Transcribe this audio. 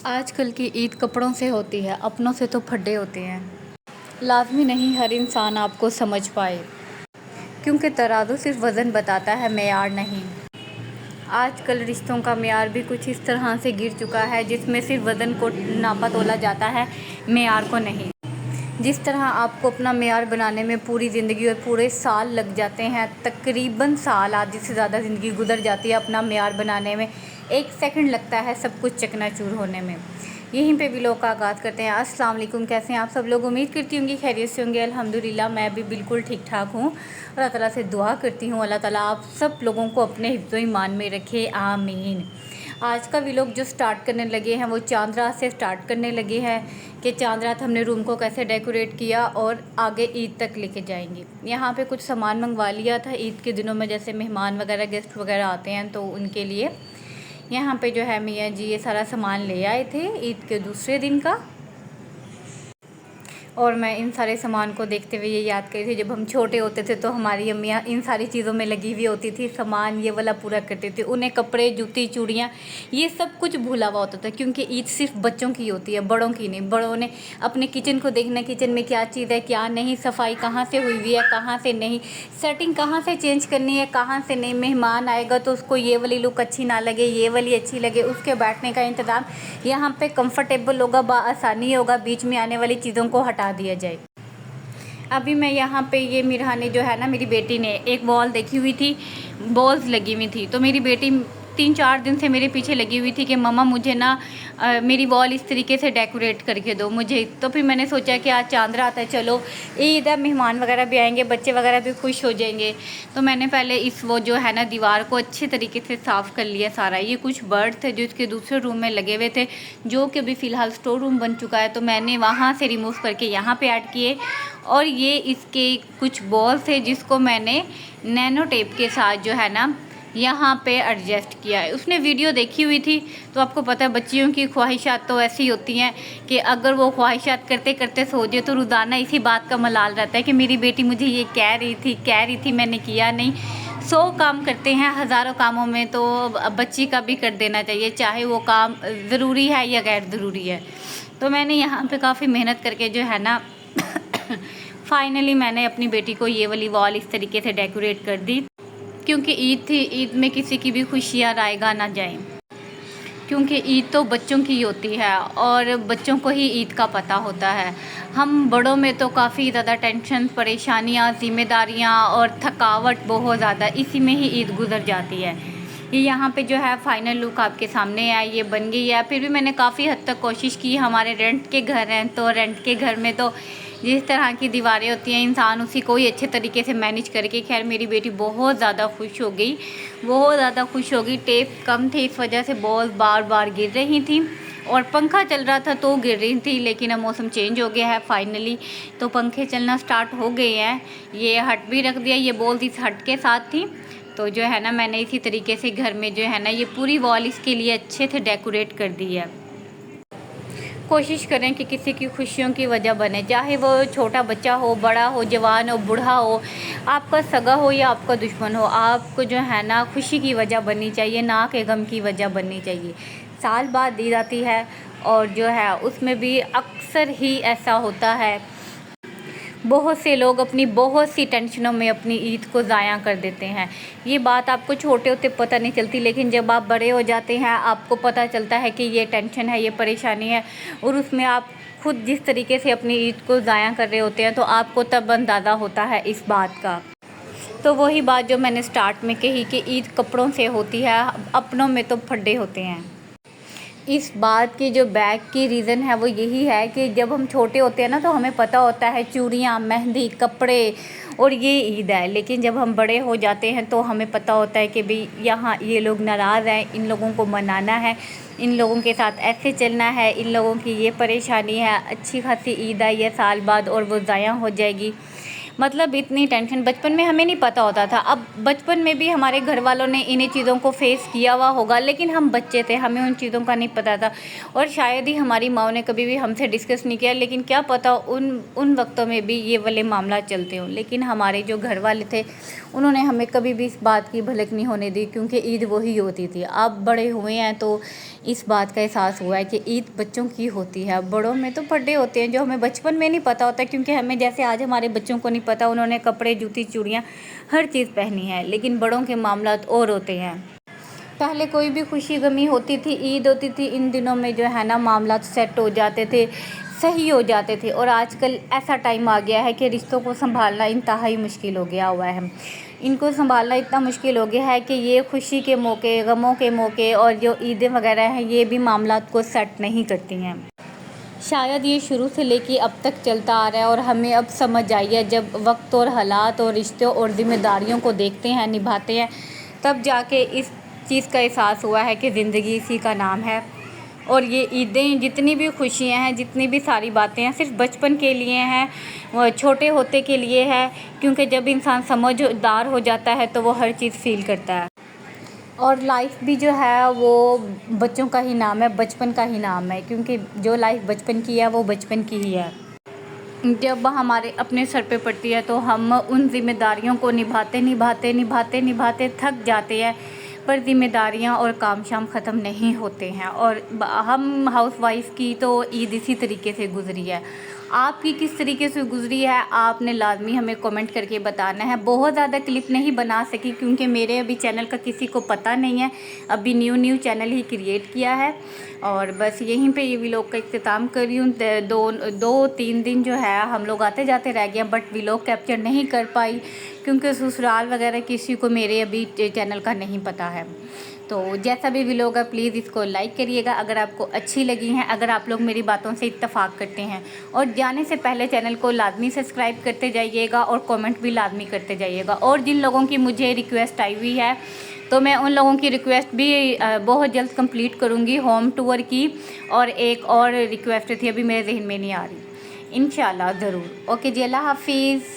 आजकल की ईद कपड़ों से होती है, अपनों से तो फड्डे होते हैं। लाज़मी नहीं हर इंसान आपको समझ पाए, क्योंकि तराजू सिर्फ वज़न बताता है, मेयार नहीं। आजकल रिश्तों का मेयार भी कुछ इस तरह से गिर चुका है, जिसमें सिर्फ वज़न को नापा तोला जाता है, मेयार को नहीं। जिस तरह आपको अपना मेयार बनाने में पूरी ज़िंदगी और पूरे साल लग जाते हैं, तकरीबन साल आधी से ज़्यादा ज़िंदगी गुजर जाती है अपना मेयार बनाने में, 1 सेकंड लगता है सब कुछ चकनाचूर होने में। यहीं पे भी लोग का आगाज़ करते हैं। अस्सलाम वालेकुम, कैसे हैं आप सब लोग? उम्मीद करती हूँ कि खैरियत से होंगे। अल्हम्दुलिल्लाह मैं भी बिल्कुल ठीक ठाक हूँ। अल्लाह ताला से दुआ करती हूँ, अल्लाह ताला आप सब लोगों को अपने हिफ्ज़ो ईमान में रखे, आमीन। आज का व्लॉग जो स्टार्ट करने लगे हैं वो चांद रात से स्टार्ट करने लगे हैं कि चांद रात हमने रूम को कैसे डेकोरेट किया और आगे ईद तक लेके जाएंगे। यहाँ पे कुछ सामान मंगवा लिया था ईद के दिनों में, जैसे मेहमान वगैरह गेस्ट वगैरह आते हैं तो उनके लिए यहाँ पे जो है मियाँ जी ये सारा सामान ले आए थे ईद के दूसरे दिन का। और मैं इन सारे सामान को देखते हुए ये याद करी थी, जब हम छोटे होते थे तो हमारी अम्मियाँ इन सारी चीज़ों में लगी हुई होती थी, सामान ये वाला पूरा करती थी। उन्हें कपड़े, जूती, चूड़ियाँ ये सब कुछ भूला हुआ होता था, क्योंकि ईद सिर्फ बच्चों की होती है, बड़ों की नहीं। बड़ों ने अपने किचन को देखना, किचन में क्या चीज़ है क्या नहीं, सफाई कहाँ से हुई हुई है कहाँ से नहीं, सेटिंग कहाँ से चेंज करनी है कहाँ से नहीं। मेहमान आएगा तो उसको ये वाली लुक अच्छी ना लगे, ये वाली अच्छी लगे, उसके बैठने का इंतज़ाम यहाँ पे कंफर्टेबल होगा, आसानी होगा, बीच में आने वाली चीज़ों को हटा दिया जाए। अभी मैं यहाँ पे ये मिरहाने जो है ना, मेरी बेटी ने एक वॉल देखी हुई थी, बॉल्स लगी हुई थी, तो मेरी बेटी 3-4 दिन से मेरे पीछे लगी हुई थी कि मम्मा मुझे ना मेरी वॉल इस तरीके से डेकोरेट करके दो मुझे। तो फिर मैंने सोचा कि आज चांद रात है, चलो ईद है, मेहमान वगैरह भी आएंगे, बच्चे वगैरह भी खुश हो जाएंगे। तो मैंने पहले इस वो जो है ना दीवार को अच्छे तरीके से साफ़ कर लिया सारा। ये कुछ बर्ड थे जो इसके दूसरे रूम में लगे हुए थे, जो कि अभी फ़िलहाल स्टोर रूम बन चुका है, तो मैंने वहाँ से रिमूव करके यहाँ पर ऐड किए। और ये इसके कुछ बॉल थे जिसको मैंने नैनो टेप के साथ जो है ना यहाँ पे एडजस्ट किया है। उसने वीडियो देखी हुई थी, तो आपको पता है बच्चियों की ख्वाहिशात तो ऐसी होती हैं कि अगर वो ख्वाहिशात करते करते सो जाए तो रोज़ाना इसी बात का मलाल रहता है कि मेरी बेटी मुझे ये कह रही थी मैंने किया नहीं। 100 काम करते हैं हज़ारों कामों में, तो बच्ची का भी कर देना चाहिए, चाहे वो काम ज़रूरी है या गैर ज़रूरी है। तो मैंने यहाँ पे काफ़ी मेहनत करके जो है ना फाइनली मैंने अपनी बेटी को ये वाली वॉल इस तरीके से डेकोरेट कर दी, क्योंकि ईद थी, ईद में किसी की भी खुशियाँ आएगा ना जाए, क्योंकि ईद तो बच्चों की होती है और बच्चों को ही ईद का पता होता है। हम बड़ों में तो काफ़ी ज़्यादा टेंशन, परेशानियाँ, ज़िम्मेदारियाँ और थकावट बहुत ज़्यादा, इसी में ही ईद गुजर जाती है। ये यहाँ पे जो है फाइनल लुक आपके सामने है, ये बन गई है। फिर भी मैंने काफ़ी हद तक कोशिश की, हमारे रेंट के घर हैं तो रेंट के घर में तो जिस तरह की दीवारें होती हैं इंसान उसी को ही अच्छे तरीके से मैनेज करके। खैर मेरी बेटी बहुत ज़्यादा खुश हो गई, बहुत ज़्यादा खुश हो गई। टेप कम थे इस वजह से बॉल बार बार गिर रही थी और पंखा चल रहा था तो गिर रही थी, लेकिन अब मौसम चेंज हो गया है फाइनली, तो पंखे चलना स्टार्ट हो गए हैं। ये हट भी रख दिया, ये बॉल इस हट के साथ थी, तो जो है ना मैंने इसी तरीके से घर में जो है ना ये पूरी वॉल इसके लिए अच्छे से डेकोरेट कर दी है। कोशिश करें कि किसी की खुशियों की वजह बने, चाहे वो छोटा बच्चा हो, बड़ा हो, जवान हो, बूढ़ा हो, आपका सगा हो या आपका दुश्मन हो, आपको जो है ना खुशी की वजह बननी चाहिए, ना कि गम की वजह बननी चाहिए। साल बाद दी जाती है और जो है उसमें भी अक्सर ही ऐसा होता है, बहुत से लोग अपनी बहुत सी टेंशनों में अपनी ईद को ज़ाया कर देते हैं। ये बात आपको छोटे होते पता नहीं चलती, लेकिन जब आप बड़े हो जाते हैं आपको पता चलता है कि ये टेंशन है, ये परेशानी है, और उसमें आप खुद जिस तरीके से अपनी ईद को ज़ाया कर रहे होते हैं तो आपको तब अंदाज़ा होता है इस बात का। तो वही बात जो मैंने स्टार्ट में कही कि ईद कपड़ों से होती है, अपनों में तो फड्डे होते हैं। इस बात की जो बैक की रीज़न है वो यही है कि जब हम छोटे होते हैं ना तो हमें पता होता है चूड़ियाँ, मेहंदी, कपड़े और ये ईद है, लेकिन जब हम बड़े हो जाते हैं तो हमें पता होता है कि भाई यहाँ ये लोग नाराज़ हैं, इन लोगों को मनाना है, इन लोगों के साथ ऐसे चलना है, इन लोगों की ये परेशानी है, अच्छी खासी ईद आई है साल बाद और वो ज़ाया हो जाएगी। मतलब इतनी टेंशन बचपन में हमें नहीं पता होता था। अब बचपन में भी हमारे घर वालों ने इन्हीं चीज़ों को फेस किया हुआ होगा, लेकिन हम बच्चे थे, हमें उन चीज़ों का नहीं पता था और शायद ही हमारी माँ ने कभी भी हमसे डिस्कस नहीं किया। लेकिन क्या पता उन वक्तों में भी ये वाले मामला चलते हों, लेकिन हमारे जो घर वाले थे उन्होंने हमें कभी भी इस बात की भनक नहीं होने दी, क्योंकि ईद वही होती थी। अब बड़े हुए हैं तो इस बात का एहसास हुआ है कि ईद बच्चों की होती है। बड़ों में तो बर्थडे होते हैं जो हमें बचपन में नहीं पता होता, क्योंकि हमें जैसे आज हमारे बच्चों को नहीं पता, उन्होंने कपड़े, जूती, चूड़ियाँ हर चीज़ पहनी है, लेकिन बड़ों के मामला और होते हैं। पहले कोई भी खुशी गमी होती थी, ईद होती थी, इन दिनों में जो है ना मामला सेट हो जाते थे, सही हो जाते थे। और आजकल ऐसा टाइम आ गया है कि रिश्तों को संभालना इंतहाई मुश्किल हो गया हुआ है। इनको संभालना इतना मुश्किल हो गया है कि ये खुशी के मौके, गमों के मौके और जो ईदें वगैरह हैं, ये भी मामलात को सेट नहीं करती हैं। शायद ये शुरू से लेके अब तक चलता आ रहा है और हमें अब समझ आई है, जब वक्त और हालात और रिश्तों और ज़िम्मेदारियों को देखते हैं, निभाते हैं, तब जाके इस चीज़ का एहसास हुआ है कि ज़िंदगी इसी का नाम है। और ये ईदें, जितनी भी खुशियाँ हैं, जितनी भी सारी बातें हैं, सिर्फ बचपन के लिए हैं, वो छोटे होते के लिए है, क्योंकि जब इंसान समझदार हो जाता है तो वो हर चीज़ फ़ील करता है। और लाइफ भी जो है वो बच्चों का ही नाम है, बचपन का ही नाम है, क्योंकि जो लाइफ बचपन की है वो बचपन की ही है। जब हमारे अपने सर पे पड़ती है तो हम उन ज़िम्मेदारियों को निभाते निभाते निभाते निभाते थक जाते हैं, पर ज़िम्मेदारियाँ और काम शाम ख़त्म नहीं होते हैं। और हम हाउसवाइफ़ की तो ईद इसी तरीके से गुज़री है। आपकी किस तरीके से गुज़री है आपने लाजमी हमें कमेंट करके बताना है। बहुत ज़्यादा क्लिप नहीं बना सकी, क्योंकि मेरे अभी चैनल का किसी को पता नहीं है, अभी न्यू चैनल ही क्रिएट किया है। और बस यहीं पे ये व्लॉग का इख्तिताम कर रही हूँ। 2-3 दिन जो है हम लोग आते जाते रह गए, बट व्लॉग कैप्चर नहीं कर पाई, क्योंकि ससुराल वगैरह किसी को मेरे अभी चैनल का नहीं पता है। तो जैसा भी व्लॉग है प्लीज़ इसको लाइक करिएगा अगर आपको अच्छी लगी हैं, अगर आप लोग मेरी बातों से इत्तेफाक करते हैं। और जाने से पहले चैनल को लाजमी सब्सक्राइब करते जाइएगा और कमेंट भी लाजमी करते जाइएगा। और जिन लोगों की मुझे रिक्वेस्ट आई हुई है, तो मैं उन लोगों की रिक्वेस्ट भी बहुत जल्द कंप्लीट करूँगी, होम टूर की। और एक और रिक्वेस्ट थी, अभी मेरे जहन में नहीं आ रही, इंशाल्लाह ज़रूर। ओके जी, अल्लाह हाफिज़।